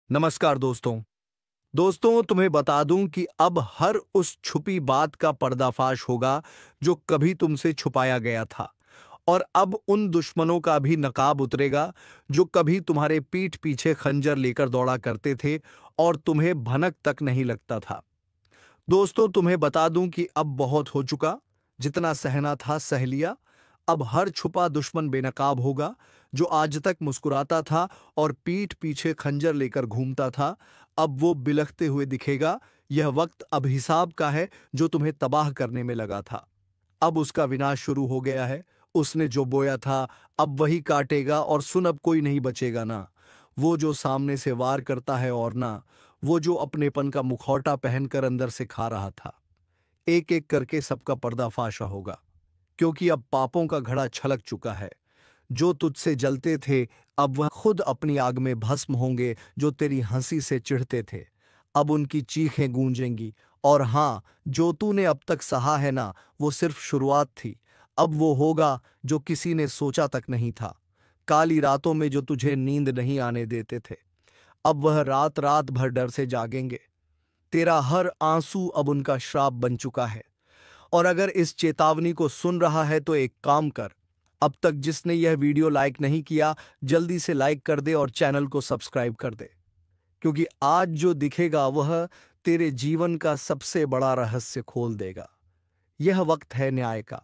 नमस्कार दोस्तों। दोस्तों, तुम्हें बता दूं कि अब हर उस छुपी बात का पर्दाफाश होगा जो कभी तुमसे छुपाया गया था। और अब उन दुश्मनों का भी नकाब उतरेगा जो कभी तुम्हारे पीठ पीछे खंजर लेकर दौड़ा करते थे और तुम्हें भनक तक नहीं लगता था। दोस्तों, तुम्हें बता दूं कि अब बहुत हो चुका। जितना सहना था सह लिया। अब हर छुपा दुश्मन बेनकाब होगा जो आज तक मुस्कुराता था और पीठ पीछे खंजर लेकर घूमता था। अब वो बिलखते हुए दिखेगा। यह वक्त अब हिसाब का है जो तुम्हें तबाह करने में लगा था। अब उसका विनाश शुरू हो गया है। उसने जो बोया था अब वही काटेगा। और सुन, अब कोई नहीं बचेगा ना वो जो सामने से वार करता है और ना वो जो अपनेपन का मुखौटा पहनकर अंदर से खा रहा था। एक एक करके सबका पर्दाफाश होगा, क्योंकि अब पापों का घड़ा छलक चुका है। जो तुझसे जलते थे अब वह खुद अपनी आग में भस्म होंगे। जो तेरी हंसी से चिढ़ते थे अब उनकी चीखें गूंजेंगी। और हाँ, जो तूने अब तक सहा है ना, वो सिर्फ शुरुआत थी। अब वो होगा जो किसी ने सोचा तक नहीं था। काली रातों में जो तुझे नींद नहीं आने देते थे अब वह रात रात भर डर से जागेंगे। तेरा हर आंसू अब उनका श्राप बन चुका है। और अगर इस चेतावनी को सुन रहा है तो एक काम कर। अब तक जिसने यह वीडियो लाइक नहीं किया, जल्दी से लाइक कर दे और चैनल को सब्सक्राइब कर दे। क्योंकि आज जो दिखेगा वह तेरे जीवन का सबसे बड़ा रहस्य खोल देगा। यह वक्त है न्याय का।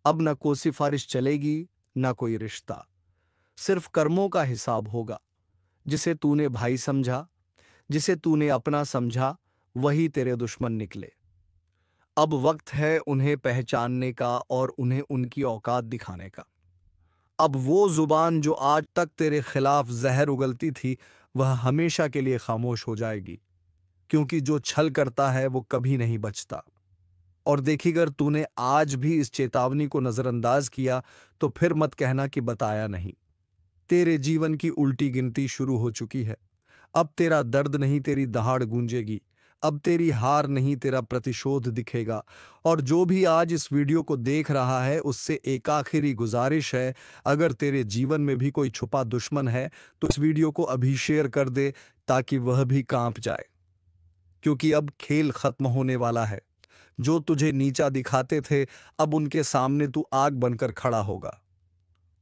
अब न कोई सिफारिश चलेगी, न कोई रिश्ता। सिर्फ कर्मों का हिसाब होगा। जिसे तूने भाई समझा, जिसे तूने अपना समझा, वही तेरे दुश्मन निकले। अब वक्त है उन्हें पहचानने का और उन्हें उनकी औकात दिखाने का। अब वो जुबान जो आज तक तेरे खिलाफ जहर उगलती थी वह हमेशा के लिए खामोश हो जाएगी। क्योंकि जो छल करता है वो कभी नहीं बचता। और देखी, अगर तूने आज भी इस चेतावनी को नजरअंदाज किया तो फिर मत कहना कि बताया नहीं। तेरे जीवन की उल्टी गिनती शुरू हो चुकी है। अब तेरा दर्द नहीं तेरी दहाड़ गूंजेगी। अब तेरी हार नहीं तेरा प्रतिशोध दिखेगा। और जो भी आज इस वीडियो को देख रहा है उससे एक आखिरी गुजारिश है, अगर तेरे जीवन में भी कोई छुपा दुश्मन है तो इस वीडियो को अभी शेयर कर दे ताकि वह भी कांप जाए। क्योंकि अब खेल खत्म होने वाला है। जो तुझे नीचा दिखाते थे अब उनके सामने तू आग बनकर खड़ा होगा।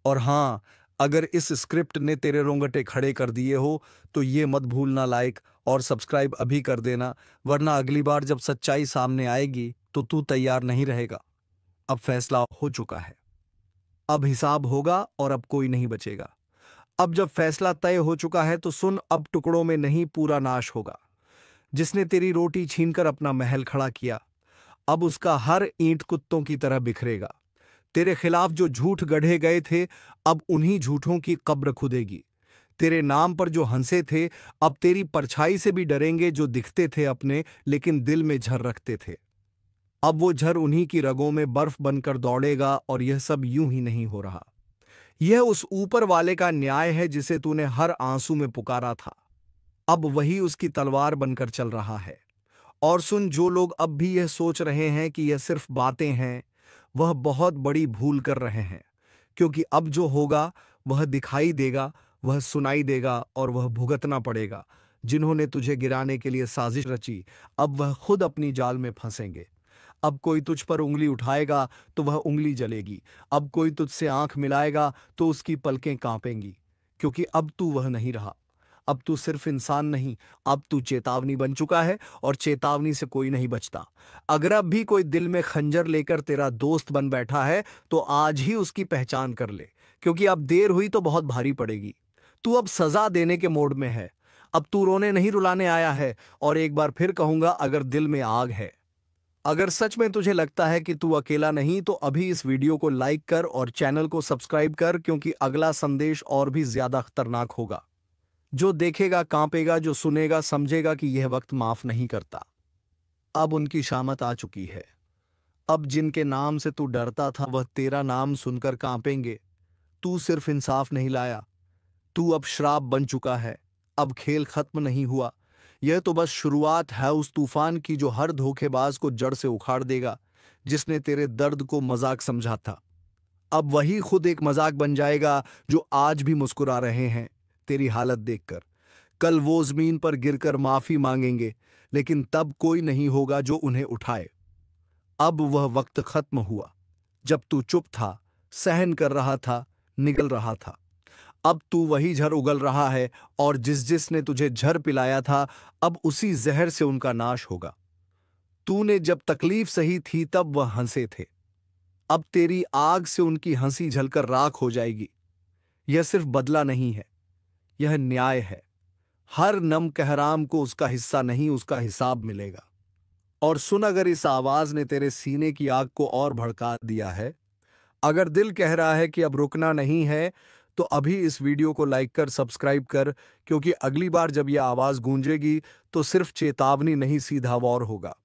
और हाँ, अगर इस स्क्रिप्ट ने तेरे रोंगटे खड़े कर दिए हो तो ये मत भूलना लाइक और सब्सक्राइब अभी कर देना, वरना अगली बार जब सच्चाई सामने आएगी तो तू तैयार नहीं रहेगा। अब फैसला हो चुका है। अब हिसाब होगा और अब कोई नहीं बचेगा। अब जब फैसला तय हो चुका है तो सुन, अब टुकड़ों में नहीं पूरा नाश होगा। जिसने तेरी रोटी छीनकर अपना महल खड़ा किया अब उसका हर ईंट कुत्तों की तरह बिखरेगा। तेरे खिलाफ जो झूठ गढ़े गए थे अब उन्हीं झूठों की कब्र खुदेगी। तेरे नाम पर जो हंसे थे अब तेरी परछाई से भी डरेंगे। जो दिखते थे अपने लेकिन दिल में झर रखते थे अब वो झर उन्हीं की रगों में बर्फ बनकर दौड़ेगा। और यह सब यूं ही नहीं हो रहा। यह उस ऊपर वाले का न्याय है जिसे तूने हर आंसू में पुकारा था। अब वही उसकी तलवार बनकर चल रहा है। और सुन, जो लोग अब भी यह सोच रहे हैं कि यह सिर्फ बातें हैं, वह बहुत बड़ी भूल कर रहे हैं। क्योंकि अब जो होगा वह दिखाई देगा, वह सुनाई देगा और वह भुगतना पड़ेगा। जिन्होंने तुझे गिराने के लिए साजिश रची अब वह खुद अपनी जाल में फंसेंगे। अब कोई तुझ पर उंगली उठाएगा तो वह उंगली जलेगी। अब कोई तुझसे आंख मिलाएगा तो उसकी पलकें कांपेंगी। क्योंकि अब तू वह नहीं रहा। अब तू सिर्फ इंसान नहीं, अब तू चेतावनी बन चुका है। और चेतावनी से कोई नहीं बचता। अगर अब भी कोई दिल में खंजर लेकर तेरा दोस्त बन बैठा है तो आज ही उसकी पहचान कर ले। क्योंकि अब देर हुई तो बहुत भारी पड़ेगी। तू अब सजा देने के मोड में है। अब तू रोने नहीं रुलाने आया है। और एक बार फिर कहूंगा, अगर दिल में आग है, अगर सच में तुझे लगता है कि तू अकेला नहीं, तो अभी इस वीडियो को लाइक कर और चैनल को सब्सक्राइब कर। क्योंकि अगला संदेश और भी ज्यादा खतरनाक होगा। जो देखेगा कांपेगा, जो सुनेगा समझेगा कि यह वक्त माफ नहीं करता। अब उनकी शामत आ चुकी है। अब जिनके नाम से तू डरता था वह तेरा नाम सुनकर कांपेंगे। तू सिर्फ इंसाफ नहीं लाया, तू अब श्राप बन चुका है। अब खेल खत्म नहीं हुआ। यह तो बस शुरुआत है उस तूफान की जो हर धोखेबाज को जड़ से उखाड़ देगा। जिसने तेरे दर्द को मजाक समझा था अब वही खुद एक मजाक बन जाएगा। जो आज भी मुस्कुरा रहे हैं तेरी हालत देखकर। कल वो जमीन पर गिरकर माफी मांगेंगे, लेकिन तब कोई नहीं होगा जो उन्हें उठाए। अब वह वक्त खत्म हुआ जब तू चुप था, सहन कर रहा था, निगल रहा था। अब तू वही झर उगल रहा है, और जिसने तुझे झर पिलाया था, अब उसी जहर से उनका नाश होगा। तूने जब तकलीफ सही थी तब वह हंसे थे, अब तेरी आग से उनकी हंसी झलकर राख हो जाएगी। यह सिर्फ बदला नहीं है, यह न्याय है। हर नम कहराम को उसका हिस्सा नहीं, उसका हिसाब मिलेगा। और सुन, अगर इस आवाज ने तेरे सीने की आग को और भड़का दिया है, अगर दिल कह रहा है कि अब रुकना नहीं है, तो अभी इस वीडियो को लाइक कर, सब्सक्राइब कर, क्योंकि अगली बार जब यह आवाज गूंजेगी तो सिर्फ चेतावनी नहीं, सीधा वॉर होगा।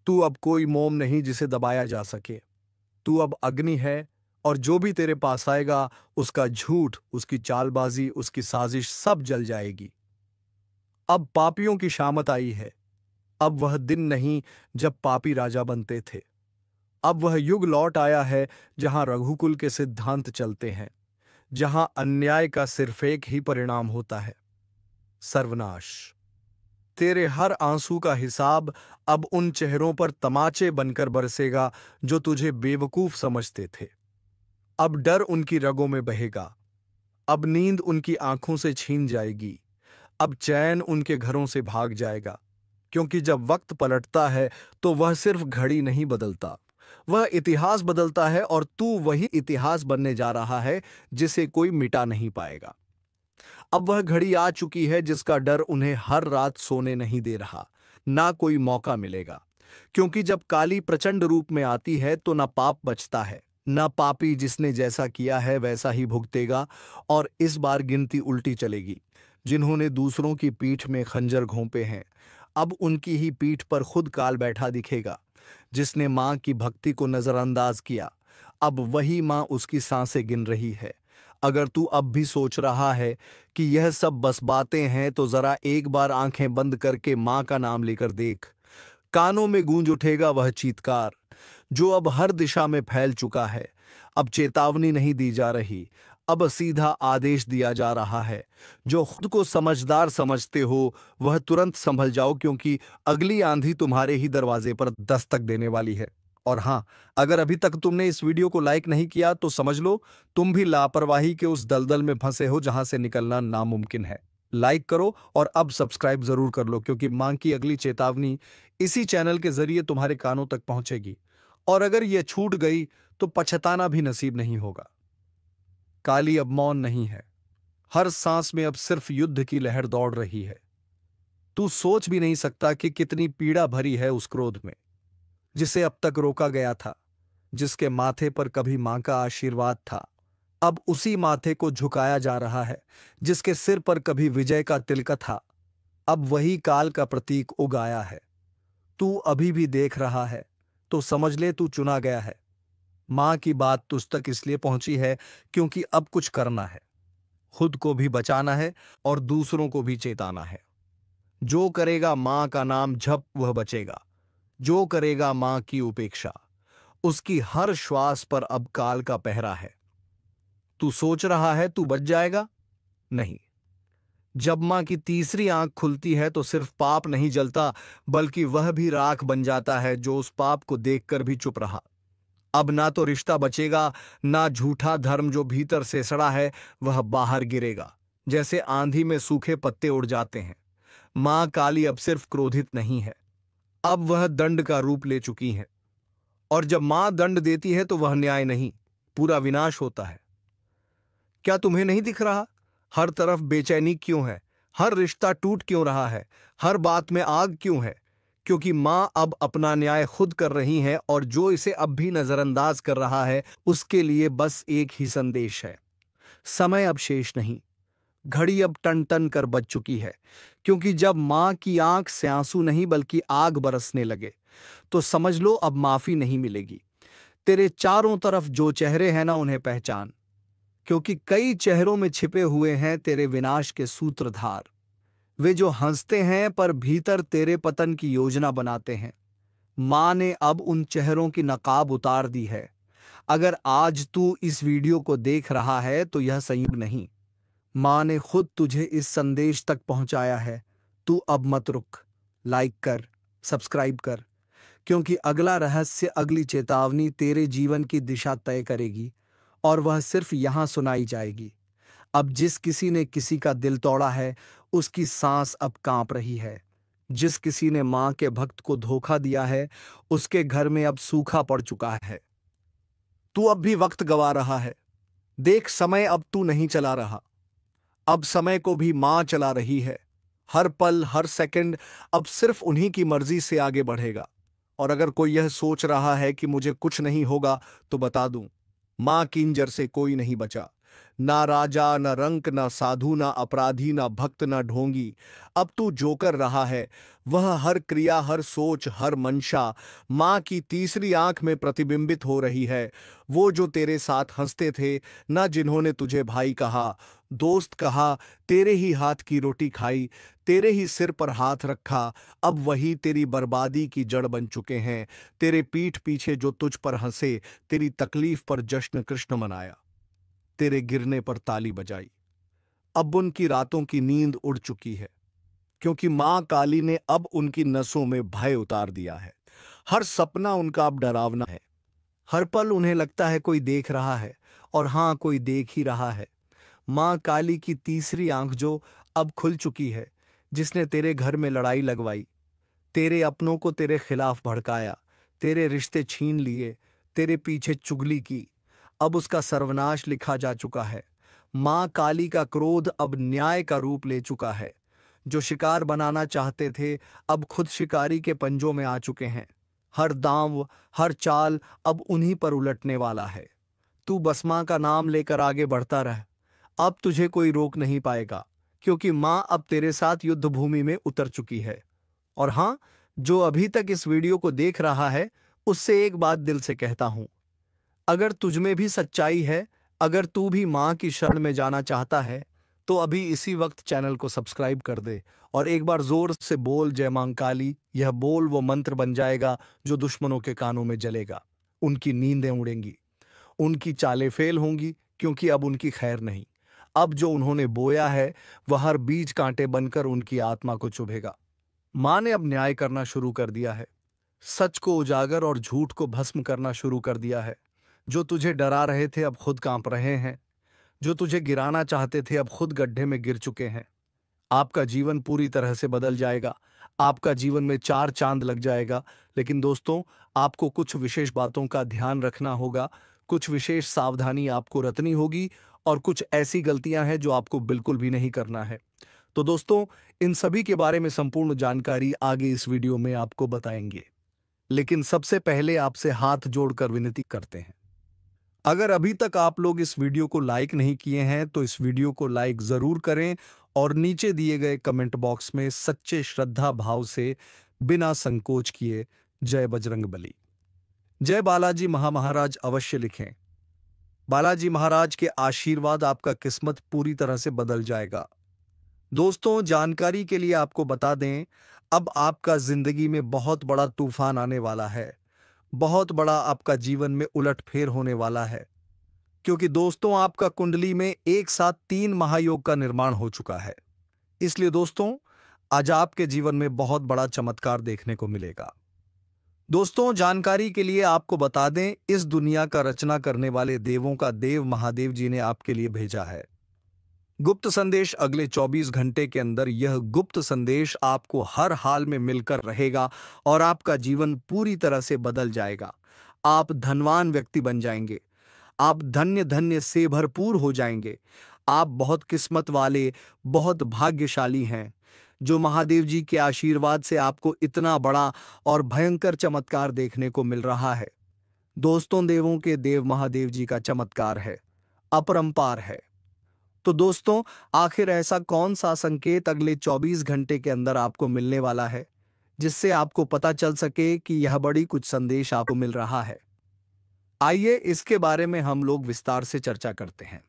तू अब कोई मोम नहीं जिसे दबाया जा सके। तू अब अग्नि है, और जो भी तेरे पास आएगा उसका झूठ, उसकी चालबाजी, उसकी साजिश सब जल जाएगी। अब पापियों की शामत आई है। अब वह दिन नहीं जब पापी राजा बनते थे। अब वह युग लौट आया है जहां रघुकुल के सिद्धांत चलते हैं, जहां अन्याय का सिर्फ एक ही परिणाम होता है, सर्वनाश। तेरे हर आंसू का हिसाब अब उन चेहरों पर तमाचे बनकर बरसेगा जो तुझे बेवकूफ समझते थे। अब डर उनकी रगों में बहेगा, अब नींद उनकी आंखों से छीन जाएगी, अब चैन उनके घरों से भाग जाएगा। क्योंकि जब वक्त पलटता है तो वह सिर्फ घड़ी नहीं बदलता, वह इतिहास बदलता है, और तू वही इतिहास बनने जा रहा है जिसे कोई मिटा नहीं पाएगा। अब वह घड़ी आ चुकी है जिसका डर उन्हें हर रात सोने नहीं दे रहा, ना कोई मौका मिलेगा। क्योंकि जब काली प्रचंड रूप में आती है तो ना पाप बचता है, ना पापी जिसने जैसा किया है वैसा ही भुगतेगा। और इस बार गिनती उल्टी चलेगी। जिन्होंने दूसरों की पीठ में खंजर घोंपे हैं, अब उनकी ही पीठ पर खुद काल बैठा दिखेगा। जिसने मां की भक्ति को नजरअंदाज किया, अब वही मां उसकी सांसें गिन रही है। अगर तू अब भी सोच रहा है कि यह सब बस बातें हैं, तो जरा एक बार आंखें बंद करके मां का नाम लेकर देख। कानों में गूंज उठेगा वह चीत्कार जो अब हर दिशा में फैल चुका है। अब चेतावनी नहीं दी जा रही, अब सीधा आदेश दिया जा रहा है। जो खुद को समझदार समझते हो वह तुरंत संभल जाओ, क्योंकि अगली आंधी तुम्हारे ही दरवाजे पर दस्तक देने वाली है। और हाँ, अगर अभी तक तुमने इस वीडियो को लाइक नहीं किया तो समझ लो तुम भी लापरवाही के उस दलदल में फंसे हो जहां से निकलना नामुमकिन है। लाइक करो और अब सब्सक्राइब जरूर कर लो, क्योंकि मां की अगली चेतावनी इसी चैनल के जरिए तुम्हारे कानों तक पहुंचेगी। और अगर यह छूट गई तो पछताना भी नसीब नहीं होगा। काली अब मौन नहीं है, हर सांस में अब सिर्फ युद्ध की लहर दौड़ रही है। तू सोच भी नहीं सकता कि कितनी पीड़ा भरी है उस क्रोध में, जिसे अब तक रोका गया था, जिसके माथे पर कभी मां का आशीर्वाद था, अब उसी माथे को झुकाया जा रहा है। जिसके सिर पर कभी विजय का तिलक था, अब वही काल का प्रतीक उगाया है। तू अभी भी देख रहा है तो समझ ले तू चुना गया है। मां की बात तुझ तक इसलिए पहुंची है क्योंकि अब कुछ करना है, खुद को भी बचाना है और दूसरों को भी चेताना है। जो करेगा मां का नाम जप वह बचेगा, जो करेगा मां की उपेक्षा उसकी हर श्वास पर अब काल का पहरा है। तू सोच रहा है तू बच जाएगा? नहीं। जब मां की तीसरी आंख खुलती है तो सिर्फ पाप नहीं जलता, बल्कि वह भी राख बन जाता है जो उस पाप को देखकर भी चुप रहा। अब ना तो रिश्ता बचेगा, ना झूठा धर्म जो भीतर से सड़ा है वह बाहर गिरेगा, जैसे आंधी में सूखे पत्ते उड़ जाते हैं। मां काली अब सिर्फ क्रोधित नहीं है, अब वह दंड का रूप ले चुकी है। और जब मां दंड देती है तो वह न्याय नहीं, पूरा विनाश होता है। क्या तुम्हें नहीं दिख रहा हर तरफ बेचैनी क्यों है? हर रिश्ता टूट क्यों रहा है? हर बात में आग क्यों है? क्योंकि मां अब अपना न्याय खुद कर रही है, और जो इसे अब भी नजरअंदाज कर रहा है उसके लिए बस एक ही संदेश है, समय अब शेष नहीं। घड़ी अब टन टन कर बज चुकी है, क्योंकि जब मां की आंख से आंसू नहीं बल्कि आग बरसने लगे तो समझ लो अब माफी नहीं मिलेगी। तेरे चारों तरफ जो चेहरे हैं ना, उन्हें पहचान, क्योंकि कई चेहरों में छिपे हुए हैं तेरे विनाश के सूत्रधार। वे जो हंसते हैं पर भीतर तेरे पतन की योजना बनाते हैं। मां ने अब उन चेहरों की नकाब उतार दी है। अगर आज तू इस वीडियो को देख रहा है तो यह संयोग नहीं, माँ ने खुद तुझे इस संदेश तक पहुंचाया है। तू अब मत रुक, लाइक कर, सब्सक्राइब कर, क्योंकि अगला रहस्य, अगली चेतावनी तेरे जीवन की दिशा तय करेगी और वह सिर्फ यहां सुनाई जाएगी। अब जिस किसी ने किसी का दिल तोड़ा है, उसकी सांस अब कांप रही है। जिस किसी ने मां के भक्त को धोखा दिया है, उसके घर में अब सूखा पड़ चुका है। तू अब भी वक्त गवा रहा है। देख, समय अब तू नहीं चला रहा, अब समय को भी मां चला रही है। हर पल, हर सेकंड अब सिर्फ उन्हीं की मर्जी से आगे बढ़ेगा। और अगर कोई यह सोच रहा है कि मुझे कुछ नहीं होगा, तो बता दूं, मां की नजर से कोई नहीं बचा। ना राजा, ना रंक, ना साधु, ना अपराधी, ना भक्त, ना ढोंगी। अब तू जो कर रहा है, वह हर क्रिया, हर सोच, हर मंशा मां की तीसरी आंख में प्रतिबिंबित हो रही है। वो जो तेरे साथ हंसते थे, ना जिन्होंने तुझे भाई कहा, दोस्त कहा, तेरे ही हाथ की रोटी खाई, तेरे ही सिर पर हाथ रखा, अब वही तेरी बर्बादी की जड़ बन चुके हैं। तेरे पीठ पीछे जो तुझ पर हंसे, तेरी तकलीफ पर जश्न कृष्ण मनाया, तेरे गिरने पर ताली बजाई, अब उनकी रातों की नींद उड़ चुकी है, क्योंकि मां काली ने अब उनकी नसों में भय उतार दिया है। हर सपना उनका अब डरावना है। हर पल उन्हें लगता है कोई देख रहा है, और हां, कोई देख ही रहा है। मां काली की तीसरी आंख जो अब खुल चुकी है, जिसने तेरे घर में लड़ाई लगवाई, तेरे अपनों को तेरे खिलाफ भड़काया, तेरे रिश्ते छीन लिए, तेरे पीछे चुगली की, अब उसका सर्वनाश लिखा जा चुका है। मां काली का क्रोध अब न्याय का रूप ले चुका है। जो शिकार बनाना चाहते थे, अब खुद शिकारी के पंजों में आ चुके हैं। हर दांव, हर चाल अब उन्हीं पर उलटने वाला है। तू बस मां का नाम लेकर आगे बढ़ता रह, अब तुझे कोई रोक नहीं पाएगा, क्योंकि मां अब तेरे साथ युद्ध भूमि में उतर चुकी है। और हां, जो अभी तक इस वीडियो को देख रहा है, उससे एक बात दिल से कहता हूं, अगर तुझ में भी सच्चाई है, अगर तू भी मां की शरण में जाना चाहता है, तो अभी इसी वक्त चैनल को सब्सक्राइब कर दे और एक बार जोर से बोल जय मां काली। यह बोल वो मंत्र बन जाएगा जो दुश्मनों के कानों में जलेगा। उनकी नींदें उड़ेंगी, उनकी चालें फेल होंगी, क्योंकि अब उनकी खैर नहीं। अब जो उन्होंने बोया है, वह हर बीज कांटे बनकर उनकी आत्मा को चुभेगा। मां ने अब न्याय करना शुरू कर दिया है, सच को उजागर और झूठ को भस्म करना शुरू कर दिया है। जो तुझे डरा रहे थे, अब खुद कांप रहे हैं। जो तुझे गिराना चाहते थे, अब खुद गड्ढे में गिर चुके हैं। आपका जीवन पूरी तरह से बदल जाएगा। आपका जीवन में चार चांद लग जाएगा। लेकिन दोस्तों, आपको कुछ विशेष बातों का ध्यान रखना होगा, कुछ विशेष सावधानी आपको रखनी होगी, और कुछ ऐसी गलतियां हैं जो आपको बिल्कुल भी नहीं करना है। तो दोस्तों, इन सभी के बारे में संपूर्ण जानकारी आगे इस वीडियो में आपको बताएंगे। लेकिन सबसे पहले आपसे हाथ जोड़कर विनती करते हैं, अगर अभी तक आप लोग इस वीडियो को लाइक नहीं किए हैं, तो इस वीडियो को लाइक जरूर करें और नीचे दिए गए कमेंट बॉक्स में सच्चे श्रद्धा भाव से बिना संकोच किए जय बजरंगबली, जय बालाजी महाराज अवश्य लिखें। बालाजी महाराज के आशीर्वाद, आपका किस्मत पूरी तरह से बदल जाएगा। दोस्तों, जानकारी के लिए आपको बता दें, अब आपका जिंदगी में बहुत बड़ा तूफान आने वाला है। बहुत बड़ा आपका जीवन में उलटफेर होने वाला है, क्योंकि दोस्तों, आपका कुंडली में एक साथ 3 महायोग का निर्माण हो चुका है। इसलिए दोस्तों, आज आपके जीवन में बहुत बड़ा चमत्कार देखने को मिलेगा। दोस्तों, जानकारी के लिए आपको बता दें, इस दुनिया का रचना करने वाले देवों का देव महादेव जी ने आपके लिए भेजा है गुप्त संदेश। अगले 24 घंटे के अंदर यह गुप्त संदेश आपको हर हाल में मिलकर रहेगा और आपका जीवन पूरी तरह से बदल जाएगा। आप धनवान व्यक्ति बन जाएंगे। आप धन्य धन्य से भरपूर हो जाएंगे। आप बहुत किस्मत वाले, बहुत भाग्यशाली हैं, जो महादेव जी के आशीर्वाद से आपको इतना बड़ा और भयंकर चमत्कार देखने को मिल रहा है। दोस्तों, देवों के देव महादेव जी का चमत्कार है, अपरंपार है। तो दोस्तों, आखिर ऐसा कौन सा संकेत अगले 24 घंटे के अंदर आपको मिलने वाला है, जिससे आपको पता चल सके कि यह बड़ी कुछ संदेश आपको मिल रहा है? आइए इसके बारे में हम लोग विस्तार से चर्चा करते हैं।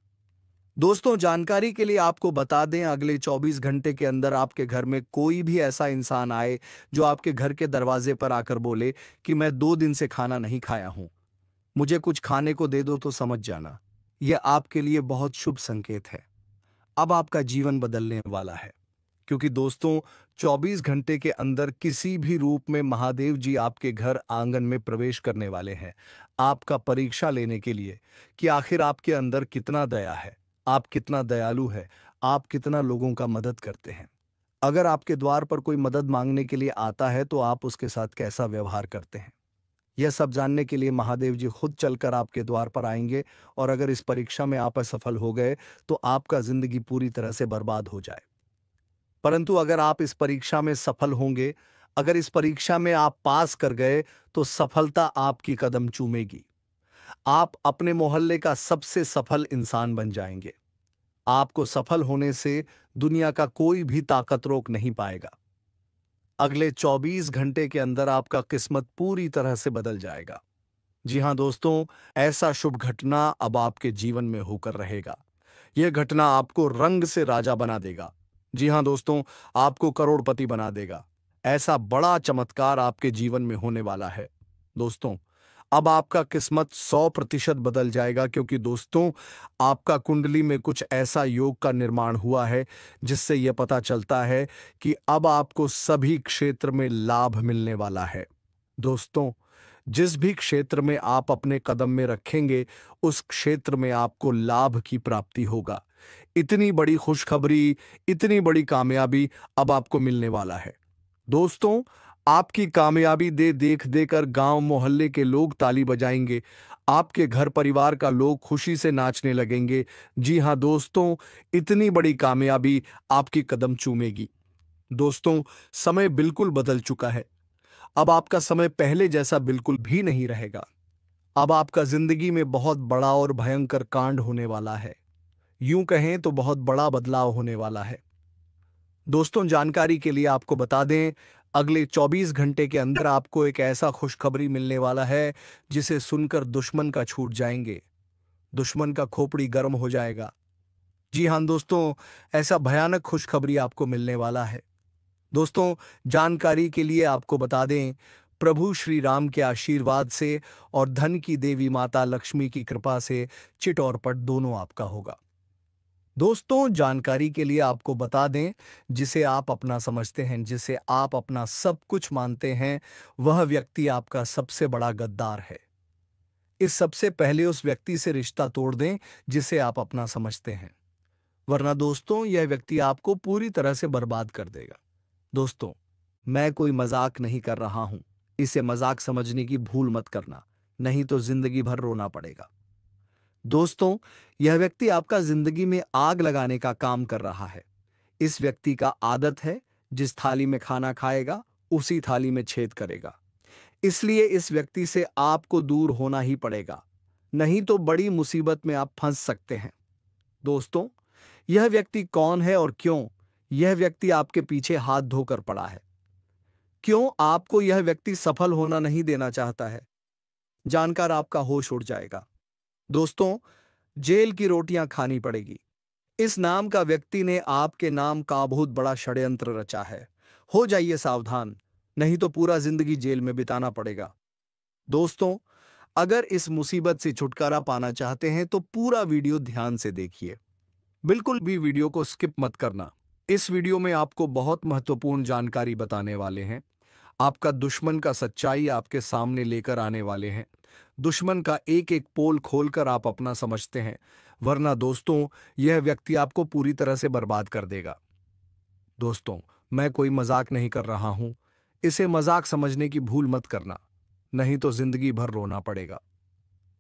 दोस्तों, जानकारी के लिए आपको बता दें, अगले 24 घंटे के अंदर आपके घर में कोई भी ऐसा इंसान आए जो आपके घर के दरवाजे पर आकर बोले कि मैं 2 दिन से खाना नहीं खाया हूं, मुझे कुछ खाने को दे दो, तो समझ जाना, यह आपके लिए बहुत शुभ संकेत है। अब आपका जीवन बदलने वाला है, क्योंकि दोस्तों 24 घंटे के अंदर किसी भी रूप में महादेव जी आपके घर आंगन में प्रवेश करने वाले हैं, आपका परीक्षा लेने के लिए कि आखिर आपके अंदर कितना दया है, आप कितना दयालु है, आप कितना लोगों का मदद करते हैं। अगर आपके द्वार पर कोई मदद मांगने के लिए आता है तो आप उसके साथ कैसा व्यवहार करते हैं, यह सब जानने के लिए महादेव जी खुद चलकर आपके द्वार पर आएंगे। और अगर इस परीक्षा में आप असफल हो गए तो आपका जिंदगी पूरी तरह से बर्बाद हो जाए। परंतु अगर आप इस परीक्षा में सफल होंगे, अगर इस परीक्षा में आप पास कर गए, तो सफलता आपकी कदम चूमेगी। आप अपने मोहल्ले का सबसे सफल इंसान बन जाएंगे। आपको सफल होने से दुनिया का कोई भी ताकत रोक नहीं पाएगा। अगले 24 घंटे के अंदर आपका किस्मत पूरी तरह से बदल जाएगा। जी हां दोस्तों, ऐसा शुभ घटना अब आपके जीवन में होकर रहेगा। यह घटना आपको रंग से राजा बना देगा। जी हां दोस्तों, आपको करोड़पति बना देगा। ऐसा बड़ा चमत्कार आपके जीवन में होने वाला है। दोस्तों, अब आपका किस्मत 100% बदल जाएगा, क्योंकि दोस्तों आपका कुंडली में कुछ ऐसा योग का निर्माण हुआ है जिससे यह पता चलता है कि अब आपको सभी क्षेत्र में लाभ मिलने वाला है। दोस्तों, जिस भी क्षेत्र में आप अपने कदम में रखेंगे, उस क्षेत्र में आपको लाभ की प्राप्ति होगा। इतनी बड़ी खुशखबरी, इतनी बड़ी कामयाबी अब आपको मिलने वाला है। दोस्तों, आपकी कामयाबी देख देकर गांव मोहल्ले के लोग ताली बजाएंगे। आपके घर परिवार का लोग खुशी से नाचने लगेंगे। जी हां दोस्तों, इतनी बड़ी कामयाबी आपकी कदम चूमेगी। दोस्तों, समय बिल्कुल बदल चुका है। अब आपका समय पहले जैसा बिल्कुल भी नहीं रहेगा। अब आपका जिंदगी में बहुत बड़ा और भयंकर कांड होने वाला है। यूं कहें तो बहुत बड़ा बदलाव होने वाला है। दोस्तों, जानकारी के लिए आपको बता दें, अगले 24 घंटे के अंदर आपको एक ऐसा खुशखबरी मिलने वाला है जिसे सुनकर दुश्मन का छूट जाएंगे, दुश्मन का खोपड़ी गर्म हो जाएगा। जी हां दोस्तों, ऐसा भयानक खुशखबरी आपको मिलने वाला है। दोस्तों, जानकारी के लिए आपको बता दें, प्रभु श्री राम के आशीर्वाद से और धन की देवी माता लक्ष्मी की कृपा से चिट और पट दोनों आपका होगा। दोस्तों, जानकारी के लिए आपको बता दें, जिसे आप अपना समझते हैं, जिसे आप अपना सब कुछ मानते हैं, वह व्यक्ति आपका सबसे बड़ा गद्दार है। इस सबसे पहले उस व्यक्ति से रिश्ता तोड़ दें जिसे आप अपना समझते हैं, वरना दोस्तों यह व्यक्ति आपको पूरी तरह से बर्बाद कर देगा। दोस्तों, मैं कोई मजाक नहीं कर रहा हूं, इसे मजाक समझने की भूल मत करना, नहीं तो जिंदगी भर रोना पड़ेगा। दोस्तों, यह व्यक्ति आपका जिंदगी में आग लगाने का काम कर रहा है। इस व्यक्ति का आदत है, जिस थाली में खाना खाएगा उसी थाली में छेद करेगा। इसलिए इस व्यक्ति से आपको दूर होना ही पड़ेगा, नहीं तो बड़ी मुसीबत में आप फंस सकते हैं। दोस्तों, यह व्यक्ति कौन है और क्यों यह व्यक्ति आपके पीछे हाथ धोकर पड़ा है? क्यों आपको यह व्यक्ति सफल होना नहीं देना चाहता है? जानकर आपका होश उड़ जाएगा। दोस्तों, जेल की रोटियां खानी पड़ेगी। इस नाम का व्यक्ति ने आपके नाम का बहुत बड़ा षड्यंत्र रचा है। हो जाइए सावधान, नहीं तो पूरा जिंदगी जेल में बिताना पड़ेगा। दोस्तों, अगर इस मुसीबत से छुटकारा पाना चाहते हैं तो पूरा वीडियो ध्यान से देखिए, बिल्कुल भी वीडियो को स्किप मत करना। इस वीडियो में आपको बहुत महत्वपूर्ण जानकारी बताने वाले हैं। आपका दुश्मन का सच्चाई आपके सामने लेकर आने वाले हैं। दुश्मन का एक एक पोल खोलकर आप अपना समझते हैं, वरना दोस्तों यह व्यक्ति आपको पूरी तरह से बर्बाद कर देगा। दोस्तों, मैं कोई मजाक नहीं कर रहा हूं, इसे मजाक समझने की भूल मत करना, नहीं तो जिंदगी भर रोना पड़ेगा।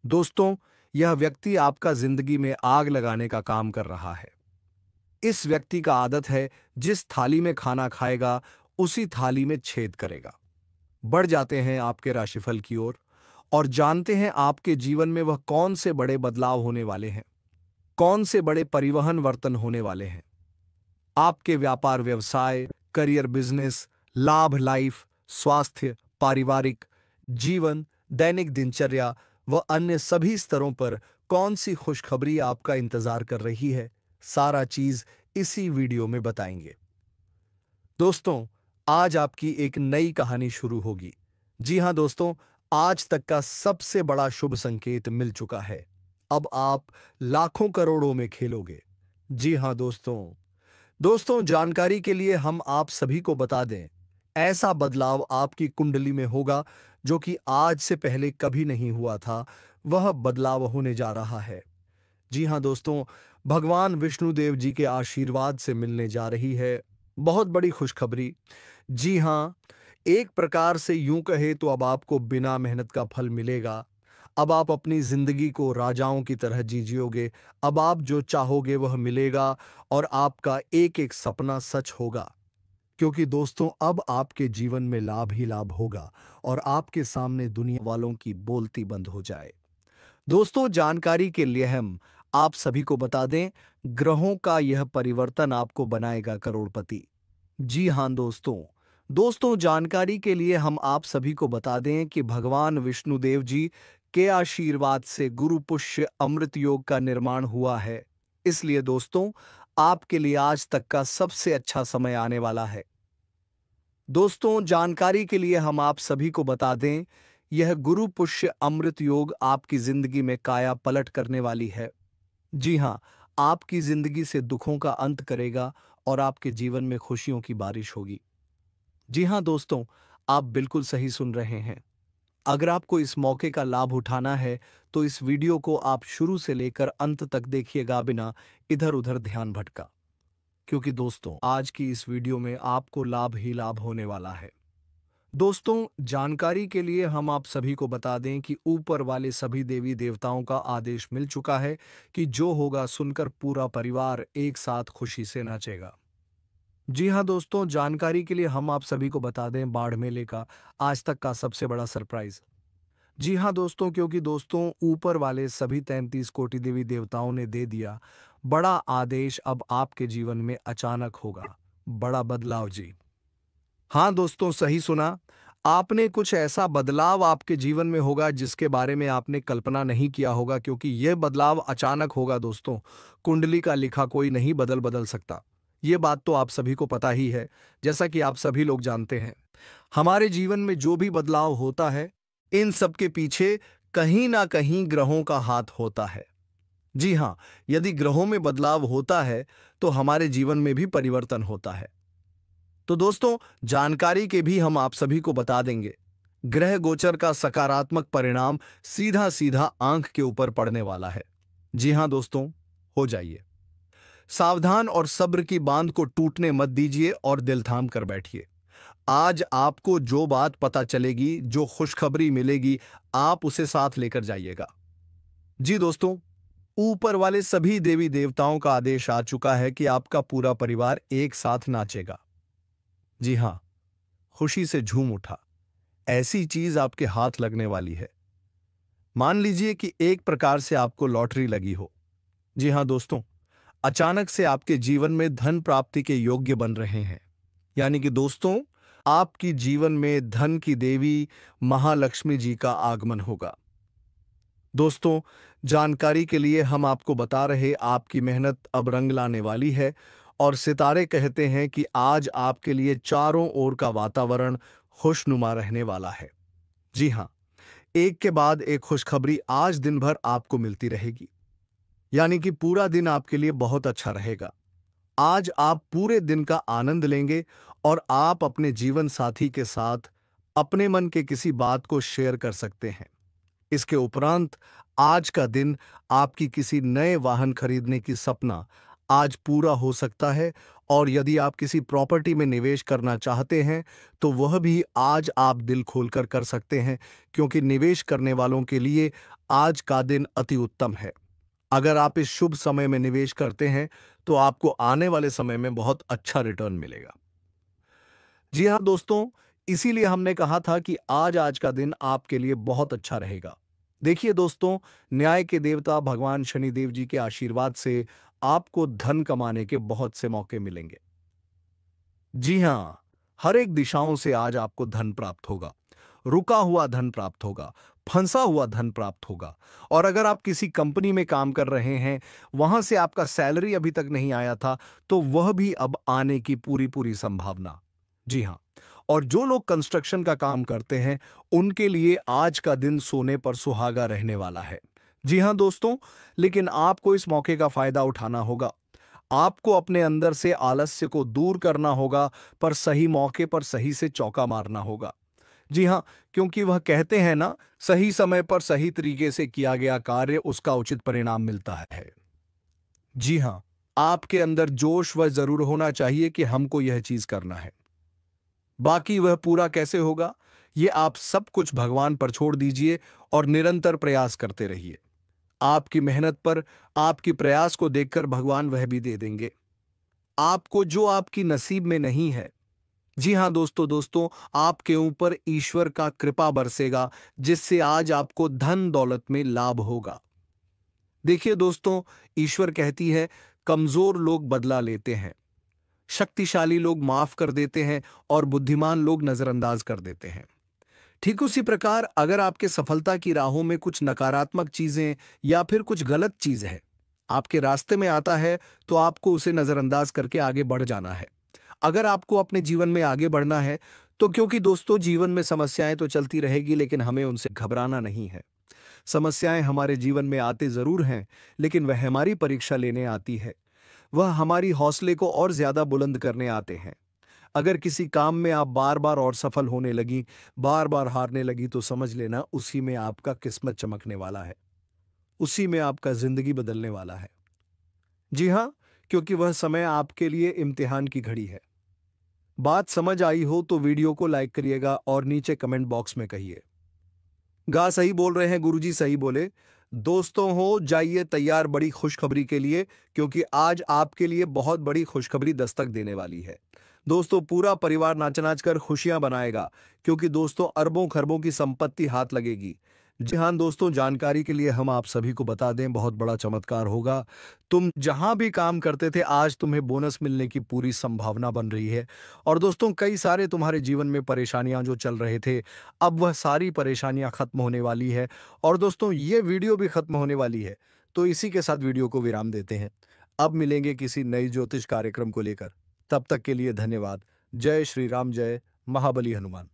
दोस्तों, यह व्यक्ति आपका जिंदगी में आग लगाने का काम कर रहा है। इस व्यक्ति का आदत है, जिस थाली में खाना खाएगा उसी थाली में छेद करेगा। बढ़ जाते हैं आपके राशिफल की ओर और जानते हैं आपके जीवन में वह कौन से बड़े बदलाव होने वाले हैं, कौन से बड़े परिवहन वर्तन होने वाले हैं। आपके व्यापार व्यवसाय, करियर, बिजनेस, लाभ, लाइफ, स्वास्थ्य, पारिवारिक जीवन, दैनिक दिनचर्या व अन्य सभी स्तरों पर कौन सी खुशखबरी आपका इंतजार कर रही है, सारा चीज इसी वीडियो में बताएंगे। दोस्तों, आज आपकी एक नई कहानी शुरू होगी। जी हां दोस्तों, आज तक का सबसे बड़ा शुभ संकेत मिल चुका है। अब आप लाखों करोड़ों में खेलोगे। जी हाँ दोस्तों जानकारी के लिए हम आप सभी को बता दें, ऐसा बदलाव आपकी कुंडली में होगा जो कि आज से पहले कभी नहीं हुआ था। वह बदलाव होने जा रहा है। जी हाँ दोस्तों, भगवान विष्णुदेव जी के आशीर्वाद से मिलने जा रही है बहुत बड़ी खुशखबरी। जी हाँ, एक प्रकार से यूं कहे तो अब आपको बिना मेहनत का फल मिलेगा। अब आप अपनी जिंदगी को राजाओं की तरह जी जियोगे। अब आप जो चाहोगे वह मिलेगा और आपका एक एक सपना सच होगा। क्योंकि दोस्तों अब आपके जीवन में लाभ ही लाभ होगा और आपके सामने दुनिया वालों की बोलती बंद हो जाए। दोस्तों जानकारी के लिए हम आप सभी को बता दें, ग्रहों का यह परिवर्तन आपको बनाएगा करोड़पति। जी हाँ दोस्तों जानकारी के लिए हम आप सभी को बता दें कि भगवान विष्णुदेव जी के आशीर्वाद से गुरु पुष्य अमृत योग का निर्माण हुआ है। इसलिए दोस्तों आपके लिए आज तक का सबसे अच्छा समय आने वाला है। दोस्तों जानकारी के लिए हम आप सभी को बता दें, यह गुरु पुष्य अमृत योग आपकी जिंदगी में काया पलट करने वाली है। जी हाँ, आपकी जिंदगी से दुखों का अंत करेगा और आपके जीवन में खुशियों की बारिश होगी। जी हाँ दोस्तों, आप बिल्कुल सही सुन रहे हैं। अगर आपको इस मौके का लाभ उठाना है तो इस वीडियो को आप शुरू से लेकर अंत तक देखिएगा बिना इधर उधर ध्यान भटका। क्योंकि दोस्तों आज की इस वीडियो में आपको लाभ ही लाभ होने वाला है। दोस्तों जानकारी के लिए हम आप सभी को बता दें कि ऊपर वाले सभी देवी देवताओं का आदेश मिल चुका है कि जो होगा सुनकर पूरा परिवार एक साथ खुशी से नाचेगा। जी हाँ दोस्तों जानकारी के लिए हम आप सभी को बता दें, बाढ़ मेले का आज तक का सबसे बड़ा सरप्राइज। जी हाँ दोस्तों, क्योंकि दोस्तों ऊपर वाले सभी 33 कोटि देवी देवताओं ने दे दिया बड़ा आदेश। अब आपके जीवन में अचानक होगा बड़ा बदलाव। जी हाँ दोस्तों, सही सुना आपने। कुछ ऐसा बदलाव आपके जीवन में होगा जिसके बारे में आपने कल्पना नहीं किया होगा, क्योंकि यह बदलाव अचानक होगा। दोस्तों कुंडली का लिखा कोई नहीं बदल सकता, ये बात तो आप सभी को पता ही है। जैसा कि आप सभी लोग जानते हैं, हमारे जीवन में जो भी बदलाव होता है इन सब के पीछे कहीं ना कहीं ग्रहों का हाथ होता है। जी हाँ, यदि ग्रहों में बदलाव होता है तो हमारे जीवन में भी परिवर्तन होता है। तो दोस्तों जानकारी के भी हम आप सभी को बता देंगे, ग्रह गोचर का सकारात्मक परिणाम सीधा सीधा आंख के ऊपर पड़ने वाला है। जी हाँ दोस्तों, हो जाइए सावधान और सब्र की बांध को टूटने मत दीजिए और दिल थाम कर बैठिए। आज आपको जो बात पता चलेगी, जो खुशखबरी मिलेगी, आप उसे साथ लेकर जाइएगा। जी दोस्तों, ऊपर वाले सभी देवी देवताओं का आदेश आ चुका है कि आपका पूरा परिवार एक साथ नाचेगा। जी हाँ, खुशी से झूम उठा। ऐसी चीज आपके हाथ लगने वाली है। मान लीजिए कि एक प्रकार से आपको लॉटरी लगी हो। जी हाँ दोस्तों, अचानक से आपके जीवन में धन प्राप्ति के योग्य बन रहे हैं। यानी कि दोस्तों आपकी जीवन में धन की देवी महालक्ष्मी जी का आगमन होगा। दोस्तों जानकारी के लिए हम आपको बता रहे, आपकी मेहनत अब रंग लाने वाली है और सितारे कहते हैं कि आज आपके लिए चारों ओर का वातावरण खुशनुमा रहने वाला है। जी हाँ, एक के बाद एक खुशखबरी आज दिन भर आपको मिलती रहेगी। यानी कि पूरा दिन आपके लिए बहुत अच्छा रहेगा। आज आप पूरे दिन का आनंद लेंगे और आप अपने जीवन साथी के साथ अपने मन के किसी बात को शेयर कर सकते हैं। इसके उपरांत आज का दिन आपकी किसी नए वाहन खरीदने की सपना आज पूरा हो सकता है और यदि आप किसी प्रॉपर्टी में निवेश करना चाहते हैं तो वह भी आज आप दिल खोलकर कर सकते हैं, क्योंकि निवेश करने वालों के लिए आज का दिन अति उत्तम है। अगर आप इस शुभ समय में निवेश करते हैं तो आपको आने वाले समय में बहुत अच्छा रिटर्न मिलेगा। जी हाँ दोस्तों, इसीलिए हमने कहा था कि आज का दिन आपके लिए बहुत अच्छा रहेगा। देखिए दोस्तों, न्याय के देवता भगवान शनिदेव जी के आशीर्वाद से आपको धन कमाने के बहुत से मौके मिलेंगे। जी हाँ, हर एक दिशाओं से आज आपको धन प्राप्त होगा। रुका हुआ धन प्राप्त होगा, फंसा हुआ धन प्राप्त होगा। और अगर आप किसी कंपनी में काम कर रहे हैं, वहां से आपका सैलरी अभी तक नहीं आया था, तो वह भी अब आने की पूरी पूरी संभावना। जी हाँ, और जो लोग कंस्ट्रक्शन का काम करते हैं उनके लिए आज का दिन सोने पर सुहागा रहने वाला है। जी हाँ दोस्तों, लेकिन आपको इस मौके का फायदा उठाना होगा। आपको अपने अंदर से आलस्य को दूर करना होगा, पर सही मौके पर सही से चौका मारना होगा। जी हाँ, क्योंकि वह कहते हैं ना, सही समय पर सही तरीके से किया गया कार्य उसका उचित परिणाम मिलता है। जी हाँ, आपके अंदर जोश वह जरूर होना चाहिए कि हमको यह चीज करना है। बाकी वह पूरा कैसे होगा, ये आप सब कुछ भगवान पर छोड़ दीजिए और निरंतर प्रयास करते रहिए। आपकी मेहनत पर, आपकी प्रयास को देखकर भगवान वह भी दे देंगे आपको जो आपकी नसीब में नहीं है। जी हाँ दोस्तों दोस्तों, आपके ऊपर ईश्वर का कृपा बरसेगा, जिससे आज आपको धन दौलत में लाभ होगा। देखिए दोस्तों, ईश्वर कहती है, कमजोर लोग बदला लेते हैं, शक्तिशाली लोग माफ कर देते हैं और बुद्धिमान लोग नजरअंदाज कर देते हैं। ठीक उसी प्रकार अगर आपके सफलता की राहों में कुछ नकारात्मक चीजें या फिर कुछ गलत चीज है आपके रास्ते में आता है, तो आपको उसे नजरअंदाज करके आगे बढ़ जाना है। अगर आपको अपने जीवन में आगे बढ़ना है, तो क्योंकि दोस्तों जीवन में समस्याएं तो चलती रहेगी, लेकिन हमें उनसे घबराना नहीं है। समस्याएं हमारे जीवन में आते जरूर हैं, लेकिन वह हमारी परीक्षा लेने आती है। वह हमारी हौसले को और ज्यादा बुलंद करने आते हैं। अगर किसी काम में आप बार बार और सफल होने लगी, बार बार हारने लगी, तो समझ लेना उसी में आपका किस्मत चमकने वाला है, उसी में आपका जिंदगी बदलने वाला है। जी हाँ, क्योंकि वह समय आपके लिए इम्तिहान की घड़ी है। बात समझ आई हो तो वीडियो को लाइक करिएगा और नीचे कमेंट बॉक्स में कहिए, गा सही बोल रहे हैं गुरुजी, सही बोले। दोस्तों हो जाइए तैयार बड़ी खुशखबरी के लिए, क्योंकि आज आपके लिए बहुत बड़ी खुशखबरी दस्तक देने वाली है। दोस्तों पूरा परिवार नाच नाच कर खुशियां बनाएगा, क्योंकि दोस्तों अरबों खरबों की संपत्ति हाथ लगेगी। जी हाँ दोस्तों, जानकारी के लिए हम आप सभी को बता दें, बहुत बड़ा चमत्कार होगा। तुम जहां भी काम करते थे, आज तुम्हें बोनस मिलने की पूरी संभावना बन रही है। और दोस्तों कई सारे तुम्हारे जीवन में परेशानियां जो चल रहे थे, अब वह सारी परेशानियां खत्म होने वाली है। और दोस्तों ये वीडियो भी खत्म होने वाली है, तो इसी के साथ वीडियो को विराम देते हैं। अब मिलेंगे किसी नई ज्योतिष कार्यक्रम को लेकर। तब तक के लिए धन्यवाद। जय श्री राम, जय महाबली हनुमान।